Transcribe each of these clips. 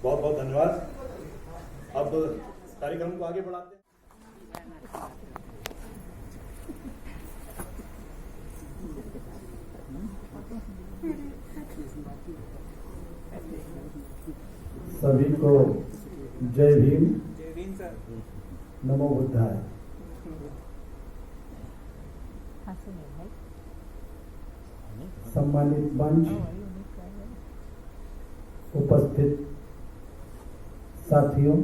बहुत बहुत धन्यवाद। अब कार्यक्रम को आगे बढ़ाते हैं। सभी को जय भीम, नमो बुद्धाय। सम्मानित मंच, उपस्थित साथियों,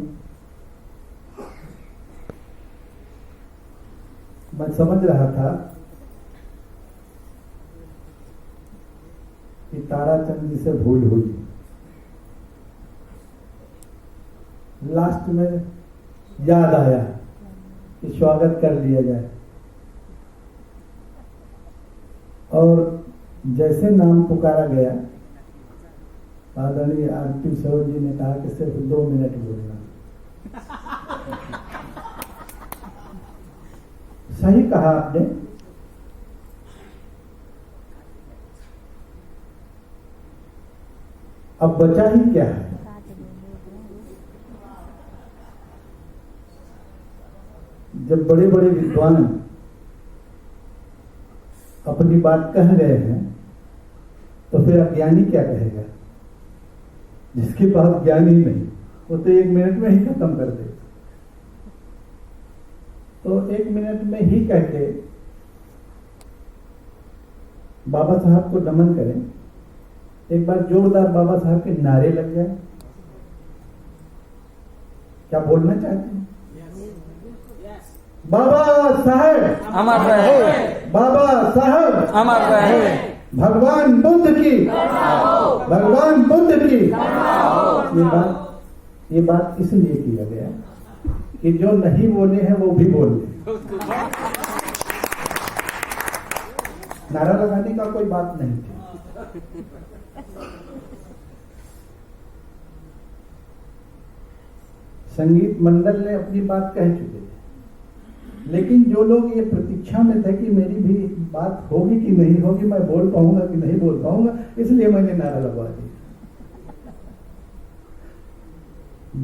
मैं समझ रहा था कि ताराचंद जी से भूल हुई। लास्ट में याद आया कि स्वागत कर लिया जाए, और जैसे नाम पुकारा गया, आदरणीय आरती सरोज जी ने कहा कि सिर्फ 2 मिनट बोलना। सही कहा आपने। अब बचा ही क्या है? जब बड़े बड़े विद्वान अपनी बात कह रहे हैं तो फिर अज्ञानी क्या कहेगा? जिसके पास ज्ञान ही नहीं, वो तो 1 मिनट में ही खत्म कर दे। तो 1 मिनट में ही कह के बाबा साहब को नमन करें। एक बार जोरदार बाबा साहब के नारे लग जाए। क्या बोलना चाहते हैं? बाबा साहब अमर रहे, बाबा साहब अमर रहे, भगवान बुद्ध की, भगवान बुद्ध की। ये बात इसलिए किया गया कि जो नहीं बोले हैं वो भी बोल दें। नारा लगाने का कोई बात नहीं थी। संगीत मंडल ने अपनी बात कह चुके थे, लेकिन जो लोग ये प्रतीक्षा में थे कि मेरी भी बात होगी कि नहीं होगी, मैं बोल पाऊंगा कि नहीं बोल पाऊंगा, इसलिए मैंने नारा लगवा दिया।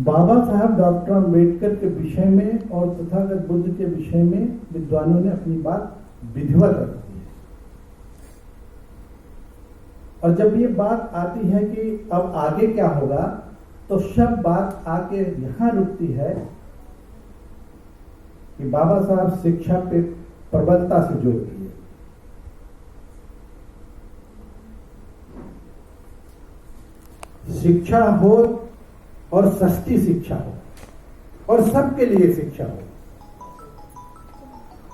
बाबा साहब डॉक्टर अम्बेडकर के विषय में और तथागत बुद्ध के विषय में विद्वानों ने अपनी बात विधिवत रख दी है। और जब ये बात आती है कि अब आगे क्या होगा, तो सब बात आके यहां रुकती है कि बाबा साहब शिक्षा पे प्रबलता से जोर दिए। शिक्षा हो और सस्ती शिक्षा हो, और सबके लिए शिक्षा हो,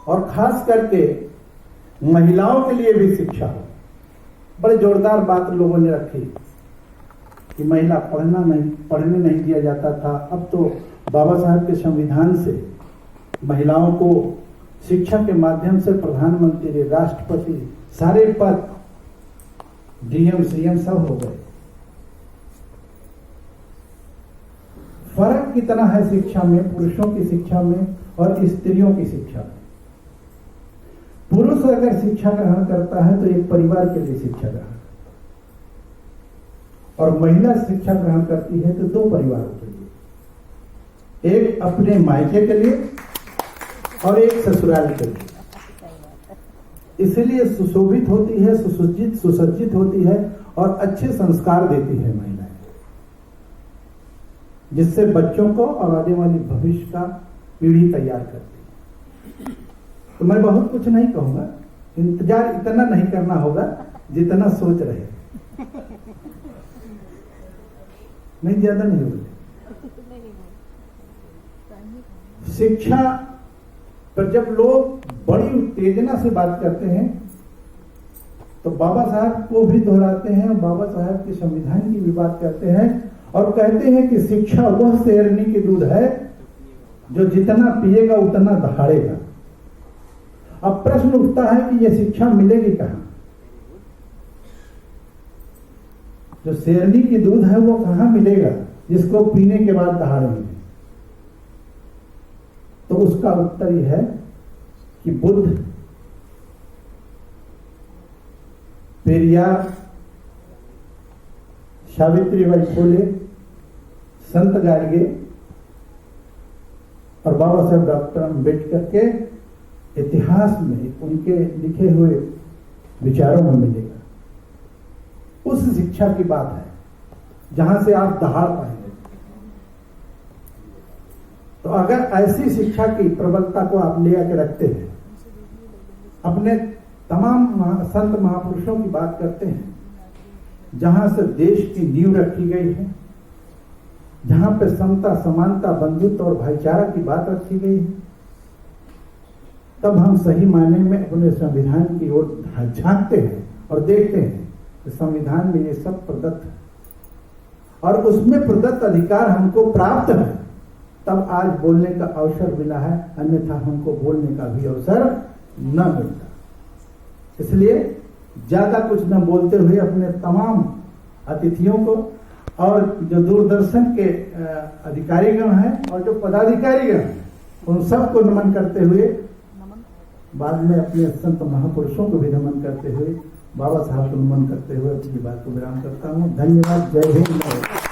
और खास करके महिलाओं के लिए भी शिक्षा हो। बड़े जोरदार बात लोगों ने रखी कि महिला पढ़ने नहीं दिया जाता था। अब तो बाबा साहब के संविधान से महिलाओं को शिक्षा के माध्यम से प्रधानमंत्री, राष्ट्रपति, सारे पद, डीएम, सीएम सब हो गए। फर्क कितना है शिक्षा में, पुरुषों की शिक्षा में और स्त्रियों की शिक्षा में। पुरुष अगर शिक्षा ग्रहण करता है तो एक परिवार के लिए शिक्षा ग्रहण, और महिला शिक्षा ग्रहण करती है तो 2 परिवारों के लिए, एक अपने मायके के लिए और एक ससुराल के लिए। इसलिए सुशोभित होती है, सुसज्जित होती है और अच्छे संस्कार देती है महिलाएं, जिससे बच्चों को और आने वाली भविष्य का पीढ़ी तैयार करती है। तो मैं बहुत कुछ नहीं कहूंगा, इंतजार इतना नहीं करना होगा जितना सोच रहे, नहीं ज्यादा नहीं होगा। शिक्षा पर जब लोग बड़ी उत्तेजना से बात करते हैं तो बाबा साहब को भी दोहराते हैं, बाबा साहब के संविधान की भी बात करते हैं, और कहते हैं कि शिक्षा वह शेरनी की दूध है जो जितना पिएगा उतना दहाड़ेगा। अब प्रश्न उठता है कि यह शिक्षा मिलेगी कहां? जो शेरनी की दूध है वो कहां मिलेगा जिसको पीने के बाद दहाड़ेंगे? तो उसका उत्तर यह है कि बुद्ध, पेरियार, सावित्रीबाई फुले, संत गाड़गे और बाबा साहब डॉक्टर अम्बेडकर के इतिहास में उनके लिखे हुए विचारों में मिलेगा। उस शिक्षा की बात है जहां से आप दहाड़ पाएंगे। तो अगर ऐसी शिक्षा की प्रबलता को आप ले आके रखते हैं, अपने तमाम संत महापुरुषों की बात करते हैं, जहां से देश की नींव रखी गई है, जहां पे समता, समानता, बंधुत्व और भाईचारा की बात रखी गई है, तब हम सही मायने में अपने संविधान की ओर झांकते हैं और देखते हैं कि संविधान में ये सब प्रदत्त है और उसमें प्रदत्त अधिकार हमको प्राप्त है। तब आज बोलने का अवसर मिला है, अन्यथा हमको बोलने का भी अवसर न मिलता। इसलिए ज्यादा कुछ न बोलते हुए अपने तमाम अतिथियों को और जो दूरदर्शन के अधिकारीगण हैं और जो पदाधिकारीगण हैं, उन सबको नमन करते हुए, बाद में अपने संत महापुरुषों को भी नमन करते हुए, बाबा साहब को नमन करते हुए अपनी बात को विराम करता हूँ। धन्यवाद। जय हिंद।